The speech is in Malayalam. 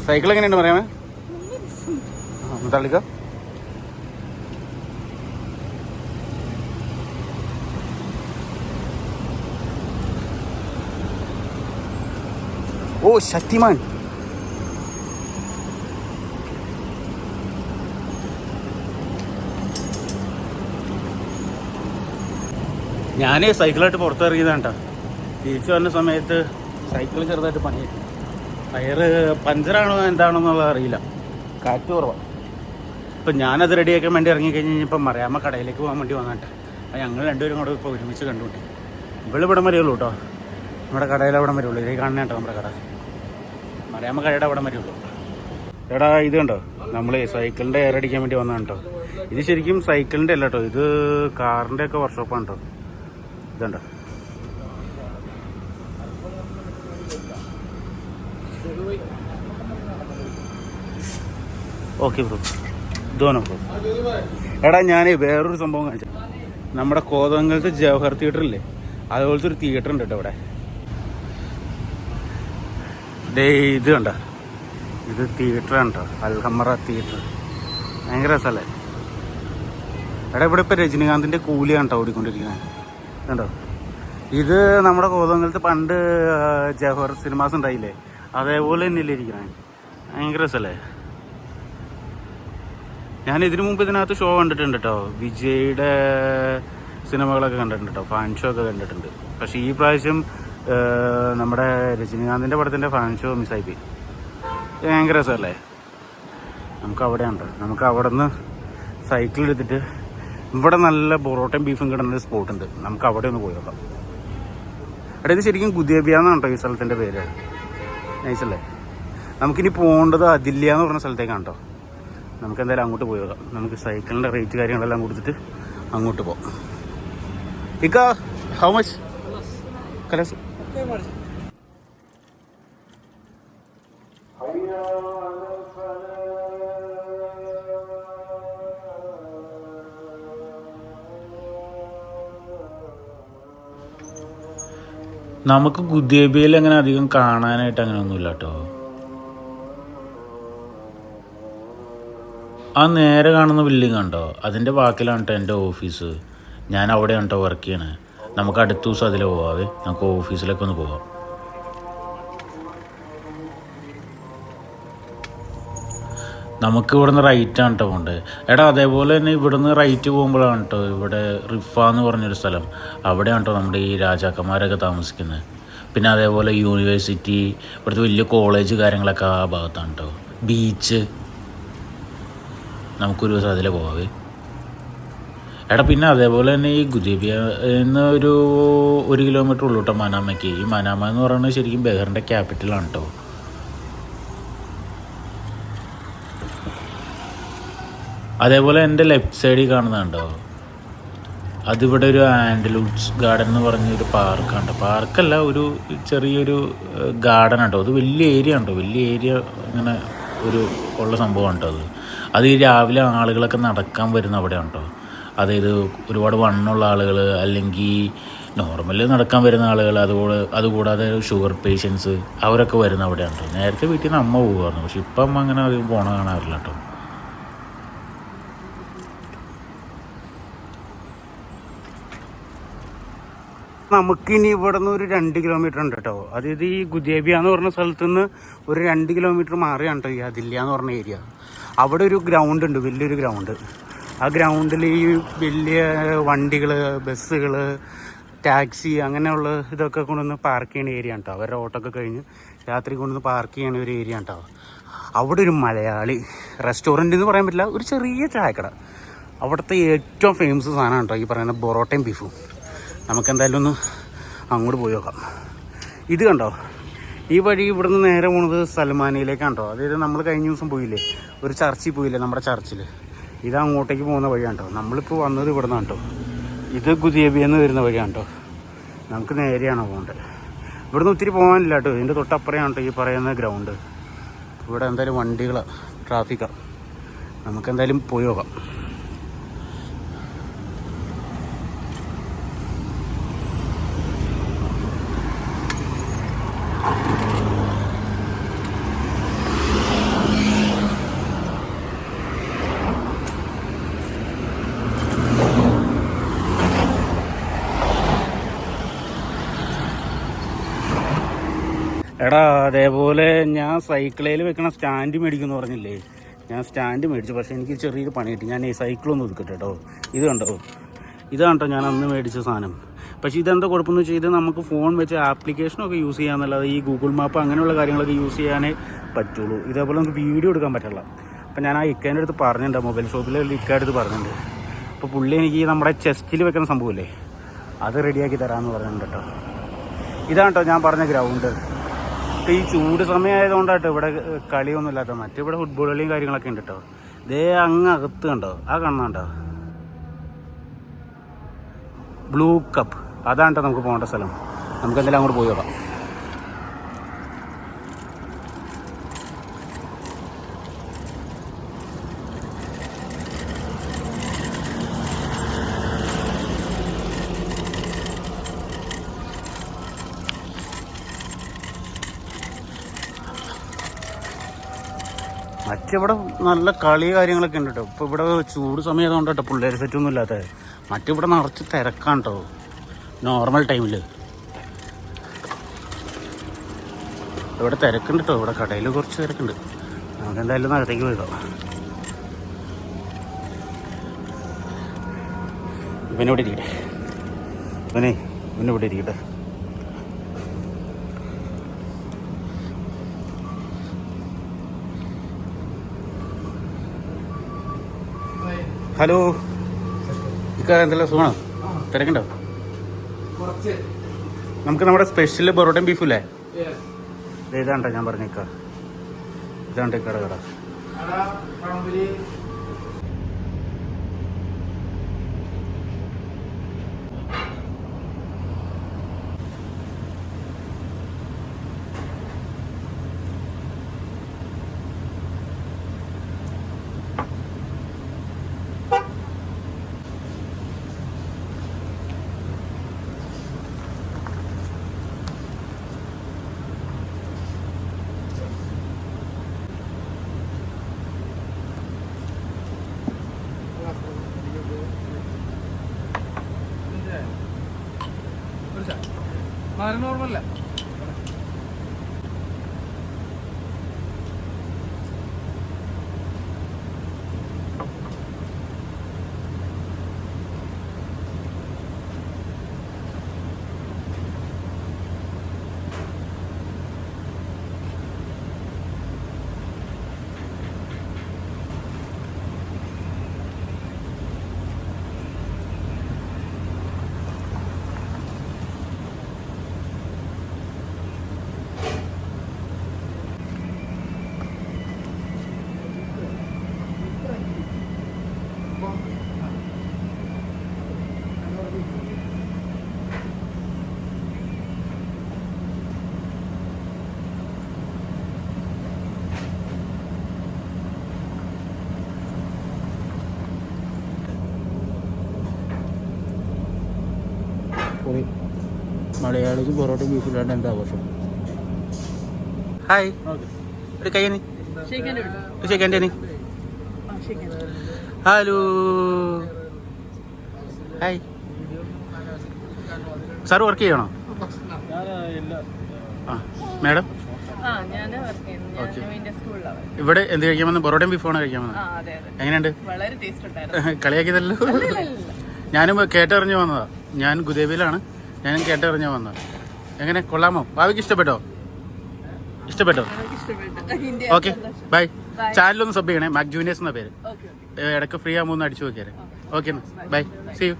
സൈക്കിൾ എങ്ങനെയുണ്ട് പറയാമേ? തള്ളിക്ക. ഓ ശക്തിമാൻ. ഞാൻ സൈക്കിളായിട്ട് പുറത്തിറങ്ങിയതാണ് കേട്ടോ. തിരിച്ചു വരുന്ന സമയത്ത് സൈക്കിൾ ചെറുതായിട്ട് പണിയായി. ടയറ് പഞ്ചറാണോ എന്താണോ എന്നുള്ളത് അറിയില്ല. കാറ്റ് കുറവാണ്. ഇപ്പം ഞാനത് റെഡിയാക്കാൻ വേണ്ടി ഇറങ്ങിക്കഴിഞ്ഞ് കഴിഞ്ഞപ്പോൾ മറിയാമ്മ കടയിലേക്ക് പോകാൻ വേണ്ടി വന്നിട്ട് ഞങ്ങൾ രണ്ടുപേരും കൂടെ ഇപ്പോൾ ഒരുമിച്ച് കണ്ടുപിട്ടി. ഇവിടം വരെയുള്ളൂ കേട്ടോ. നമ്മുടെ കടയിൽ അവിടം വരുള്ളൂ. ഇത് കാണുന്ന കേട്ടോ നമ്മുടെ കട. മറിയാമ്മ കടയുടെ അവിടം വരുള്ളൂ. എടാ ഇത് കണ്ടോ, നമ്മൾ സൈക്കിളിൻ്റെ എയർ അടിക്കാൻ വേണ്ടി വന്നതാണ് കേട്ടോ. ഇത് ശരിക്കും സൈക്കിളിൻ്റെ അല്ല കേട്ടോ, ഇത് കാറിൻ്റെ ഒക്കെ വർക്ക്ഷോപ്പാണ് കേട്ടോ. ഇതുണ്ടോ, ഓക്കെ ബ്രോ, ഇതോനോ ബ്രോ. എടാ ഞാൻ വേറൊരു സംഭവം കാണിച്ചു. നമ്മുടെ കോതമംഗലത്ത് ജവഹർ തിയേറ്റർ ഇല്ലേ, അതുപോലത്തെ ഒരു തിയേറ്റർ ഉണ്ട് കേട്ടോ ഇവിടെ. ഇത് കണ്ട, ഇത് തിയേറ്ററാണ് കേട്ടോ, അൽഹമറ തിയേറ്റർ. ഭയങ്കര രസമല്ലേ. എടാ ഇവിടെ ഇപ്പോൾ രജനീകാന്തിൻ്റെ കൂലിയാണ് കേട്ടോ ഓടിക്കൊണ്ടിരിക്കുന്നത്. കണ്ടോ, ഇത് നമ്മുടെ കോതമംഗലത്ത് പണ്ട് ജവഹർ സിനിമാസ് ഉണ്ടായില്ലേ, അതേപോലെ തന്നെയല്ലേ ഇരിക്കണേ. ഭയങ്കര രസമല്ലേ. ഞാൻ ഇതിനു മുമ്പ് ഇതിനകത്ത് ഷോ കണ്ടിട്ടുണ്ട് കേട്ടോ. വിജയുടെ സിനിമകളൊക്കെ കണ്ടിട്ടുണ്ട് കേട്ടോ, ഫാൻ ഷോ ഒക്കെ കണ്ടിട്ടുണ്ട്. പക്ഷേ ഈ പ്രാവശ്യം നമ്മുടെ രജനീകാന്തിൻ്റെ പടത്തിൻ്റെ ഫാൻ ഷോ മിസ്സായിപ്പോയി. ഭയങ്കര രസമല്ലേ. നമുക്ക് അവിടെയുണ്ട്, നമുക്ക് അവിടെ നിന്ന് സൈക്കിൾ എടുത്തിട്ട് ഇവിടെ നല്ല പൊറോട്ടയും ബീഫും കിടന്ന ഒരു സ്പോട്ടുണ്ട്, നമുക്ക് അവിടെ ഒന്ന് പോയി നോക്കാം. എടാ ഇത് ശരിക്കും ഗുദേബിയാന്നാണ് കേട്ടോ ഈ സ്ഥലത്തിൻ്റെ പേര്. നൈസല്ലേ. നമുക്കിനി പോകേണ്ടത് അതില്ല എന്ന് പറഞ്ഞ സ്ഥലത്തേക്കാണ് കേട്ടോ. നമുക്ക് എന്തായാലും അങ്ങോട്ട് പോയി നോക്കാം. നമുക്ക് സൈക്കിളിൻ്റെ റേറ്റ് കാര്യങ്ങളെല്ലാം കൊടുത്തിട്ട് അങ്ങോട്ട് പോകാം. ഇക്ക ഹൗ മച്ച് കലാസ്? നമുക്ക് ഗുദേബിയയിൽ അങ്ങനെ അധികം കാണാനായിട്ട് അങ്ങനെ ഒന്നുമില്ല കേട്ടോ. ആ നേരെ കാണുന്ന ബിൽഡിംഗ് കണ്ടോ, അതിൻ്റെ ബാക്കിലാണ് കേട്ടോ എൻ്റെ ഓഫീസ്. ഞാൻ അവിടെയാണ് കേട്ടോ വർക്ക് ചെയ്യണേ. നമുക്ക് അടുത്ത ദിവസം അതിൽ പോവാവേ, നമുക്ക് ഓഫീസിലേക്ക് ഒന്ന് പോവാം. നമുക്ക് ഇവിടുന്ന് റൈറ്റാണ് കേട്ടോ പോകേണ്ടത്. എടാ അതേപോലെ തന്നെ ഇവിടുന്ന് റൈറ്റ് പോകുമ്പോഴാണ് കേട്ടോ ഇവിടെ റിഫ എന്ന് പറഞ്ഞൊരു സ്ഥലം, അവിടെയാണ് കേട്ടോ നമ്മുടെ ഈ രാജാക്കന്മാരൊക്കെ താമസിക്കുന്നത്. പിന്നെ അതേപോലെ യൂണിവേഴ്സിറ്റി, ഇവിടുത്തെ വലിയ കോളേജ് കാര്യങ്ങളൊക്കെ ആ ഭാഗത്താണ് കേട്ടോ. ബീച്ച്, നമുക്കൊരു ദിവസം അതിൽ പോവാവേ. എടാ പിന്നെ അതേപോലെ തന്നെ ഈ ഗുദേബിയ എന്ന് ഒരു കിലോമീറ്റർ ഉള്ളൂ കേട്ടോ മനാമയ്ക്ക്. ഈ മനാമ എന്ന് പറയുന്നത് ശരിക്കും ബഹറിൻ്റെ ക്യാപിറ്റലാണ് കേട്ടോ. അതേപോലെ എൻ്റെ ലെഫ്റ്റ് സൈഡിൽ കാണുന്നുണ്ടോ, അതിവിടെ ഒരു ആൻഡലൂട്ട്സ് ഗാർഡൻ എന്ന് പറഞ്ഞൊരു പാർക്കുണ്ട്. പാർക്കല്ല, ഒരു ചെറിയൊരു ഗാർഡൻ ഉണ്ടോ. അത് വലിയ ഏരിയ ഉണ്ടോ, വലിയ ഏരിയ ഇങ്ങനെ ഒരു ഉള്ള സംഭവം ഉണ്ടോ. അത് ഈ രാവിലെ ആളുകളൊക്കെ നടക്കാൻ വരുന്ന അവിടെ ഉണ്ടോ. അതായത് ഒരുപാട് വണ്ണുള്ള ആളുകൾ, അല്ലെങ്കിൽ നോർമലി നടക്കാൻ വരുന്ന ആളുകൾ, അതുകൂടാതെ ഷുഗർ പേഷ്യൻസ്, അവരൊക്കെ വരുന്ന അവിടെ ഉണ്ടോ. നേരത്തെ വീട്ടിൽ നിന്ന് അമ്മ പോകുമായിരുന്നു, പക്ഷെ ഇപ്പം അമ്മ അങ്ങനെ അധികം പോണ കാണാറില്ല കേട്ടോ. നമുക്കിനി ഇവിടെ നിന്ന് ഒരു 2 കിലോമീറ്റർ ഉണ്ട് കേട്ടോ. അതായത് ഈ ഗുദേബിയ എന്ന് പറഞ്ഞ സ്ഥലത്ത് നിന്ന് ഒരു 2 കിലോമീറ്റർ മാറിയാണ് കേട്ടോ ഈ അതില്ല എന്ന് പറഞ്ഞ ഏരിയ. അവിടെ ഒരു ഗ്രൗണ്ട് ഉണ്ട്, വലിയൊരു ഗ്രൗണ്ട്. ആ ഗ്രൗണ്ടിൽ ഈ വലിയ വണ്ടികൾ, ബസ്സുകൾ, ടാക്സി അങ്ങനെയുള്ള ഇതൊക്കെ കൊണ്ടുവന്ന് പാർക്ക് ചെയ്യുന്ന ഏരിയ കേട്ടോ. അവരുടെ ഓട്ടമൊക്കെ കഴിഞ്ഞ് രാത്രി കൊണ്ടുവന്ന് പാർക്ക് ചെയ്യുന്ന ഒരു ഏരിയ കേട്ടോ. അവിടെ ഒരു മലയാളി റെസ്റ്റോറൻറ്റ് എന്ന് പറയാൻ പറ്റില്ല, ഒരു ചെറിയ ചായക്കട. അവിടുത്തെ ഏറ്റവും ഫേമസ് സാധനം കേട്ടോ ഈ പറയുന്ന പൊറോട്ടയും ബീഫും. നമുക്കെന്തായാലും ഒന്ന് അങ്ങോട്ട് പോയി നോക്കാം. ഇത് കണ്ടോ, ഈ വഴി ഇവിടുന്ന് നേരെ പോണത് സൽമാനിയിലേക്കാണ് കേട്ടോ. അതായത് നമ്മൾ കഴിഞ്ഞ ദിവസം പോയില്ലേ, ഒരു ചർച്ചിൽ പോയില്ലേ, നമ്മുടെ ചർച്ചിൽ. ഇത് അങ്ങോട്ടേക്ക് പോകുന്ന വഴിയാണ് കേട്ടോ. നമ്മളിപ്പോൾ വന്നത് ഇവിടെ നിന്നാണ് കേട്ടോ. ഇത് ഗുദേബിയെന്ന് വരുന്ന വഴിയാണ് കേട്ടോ. നമുക്ക് നേരെയാണ് പോകേണ്ടത്. ഇവിടുന്ന് ഒത്തിരി പോകാനില്ല കേട്ടോ. ഇതിൻ്റെ തൊട്ടപ്പുറയാണ് കേട്ടോ ഈ പറയുന്ന ഗ്രൗണ്ട്. ഇവിടെ എന്തായാലും വണ്ടികളാണ്, ട്രാഫിക്കാണ്. നമുക്കെന്തായാലും പോയി നോക്കാം. എടാ അതേപോലെ ഞാൻ സൈക്കിളിൽ വെക്കണ സ്റ്റാൻഡ് മേടിക്കുമെന്ന് പറഞ്ഞില്ലേ, ഞാൻ സ്റ്റാൻഡ് മേടിച്ചു. പക്ഷേ എനിക്ക് ചെറിയൊരു പണി കിട്ടി. ഞാൻ ഈ സൈക്കിളൊന്നും ഒതുക്കട്ടെ കേട്ടോ. ഇത് കണ്ടോ, ഇതാണ് കേട്ടോ ഞാൻ അന്ന് മേടിച്ച സാധനം. പക്ഷേ ഇതെന്താ കുഴപ്പമെന്ന് വെച്ചാൽ ഇത് നമുക്ക് ഫോൺ വെച്ച് ആപ്ലിക്കേഷനൊക്കെ യൂസ് ചെയ്യാമെന്നല്ലാതെ ഈ ഗൂഗിൾ മാപ്പ് അങ്ങനെയുള്ള കാര്യങ്ങളൊക്കെ യൂസ് ചെയ്യാനേ പറ്റുള്ളൂ. ഇതേപോലെ നമുക്ക് വീഡിയോ എടുക്കാൻ പറ്റില്ല. അപ്പം ഞാൻ ആ ഇക്കേൻ്റെ അടുത്ത് പറഞ്ഞിട്ടുണ്ട്, മൊബൈൽ ഷോപ്പിലെ ഇക്ക അടുത്ത് പറഞ്ഞിട്ടുണ്ട്. അപ്പോൾ പുള്ളി എനിക്ക് നമ്മുടെ ചെസ്റ്റിൽ വെക്കുന്ന സംഭവമില്ലേ അത് റെഡിയാക്കി തരാമെന്ന് പറഞ്ഞിട്ടുണ്ട് കേട്ടോ. ഇതാണ് കേട്ടോ ഞാൻ പറഞ്ഞ ഗ്രൗണ്ട്. ഇപ്പോൾ ഈ ചൂട് സമയമായതുകൊണ്ടാട്ടോ ഇവിടെ കളിയൊന്നും ഇല്ലാത്ത. മറ്റിവിടെ ഫുട്ബോൾ കളിയും കാര്യങ്ങളൊക്കെ ഉണ്ട് കേട്ടോ. ഇതേ അങ്ങ് അകത്ത് കണ്ടോ, ആ കാണുന്നുണ്ടോ ബ്ലൂ കപ്പ്, അതാണ് കേട്ടോ നമുക്ക് പോകേണ്ട സ്ഥലം. നമുക്ക് എന്തെങ്കിലും അങ്ങോട്ട് പോയി നോക്കാം. മറ്റിവിടെ നല്ല കളി കാര്യങ്ങളൊക്കെ ഉണ്ട് കേട്ടോ. ഇപ്പോൾ ഇവിടെ ചൂട് സമയമായതുകൊണ്ട് കേട്ടോ പിള്ളേർ സെറ്റൊന്നും ഇല്ലാത്തത്. മറ്റിവിടെ നിറച്ച് തിരക്കാണ് കേട്ടോ നോർമൽ ടൈമിൽ. ഇവിടെ തിരക്കുണ്ട് കേട്ടോ, ഇവിടെ കടയിൽ കുറച്ച് തിരക്കുണ്ട്. നമുക്ക് എന്തായാലും അകത്തേക്ക് പോയതോ. ഇവനിവിടെ ഇരിക്കട്ടെ, ഇവനിവിടെ ഇരിക്കട്ടെ. ഹലോ ഇക്ക, എന്തെല്ലാം സുഖമാണോ? തിരക്കുണ്ടോ? നമുക്ക് നമ്മുടെ സ്പെഷ്യൽ പൊറോട്ടയും ബീഫില്ലേ, ഇതാണ്ടോ ഞാൻ പറഞ്ഞേക്ക, ഇതാണ്ട് കട കട. നോർമല്ല മലയാളിക്ക് പൊറോട്ട ബീഫില്ലാണ്ട് എന്താ ആഘോഷം? ഹായ്, ഒരു കൈ നീ. Hello hi. സാർ വർക്ക് ചെയ്യണോ? ആ മാഡം, ഓക്കെ. ഇവിടെ എന്ത് കഴിക്കാൻ വന്നു? പൊറോട്ടയും ബീഫാണ് കഴിക്കാൻ വന്നത്. എങ്ങനെയുണ്ട്? കളിയാക്കിയതല്ലോ. ഞാനും കേട്ടറിഞ്ഞ് വന്നതാ. ഞാൻ ഗുദേബിയിലാണ്. ഞാനും കേട്ടറിഞ്ഞ് വന്നത്. എങ്ങനെ, കൊള്ളാമോ? ഭാവിക്ക് ഇഷ്ടപ്പെട്ടോ? Okay bye. ചാനലൊന്ന് സബ് ചെയ്യണേ. മാക് ജൂനിയേഴ്സ് എന്ന പേര്. ഇടയ്ക്ക് ഫ്രീ ആകുമ്പോൾ ഒന്ന് അടിച്ചു നോക്കിയാലേ. Okay, bye, see U.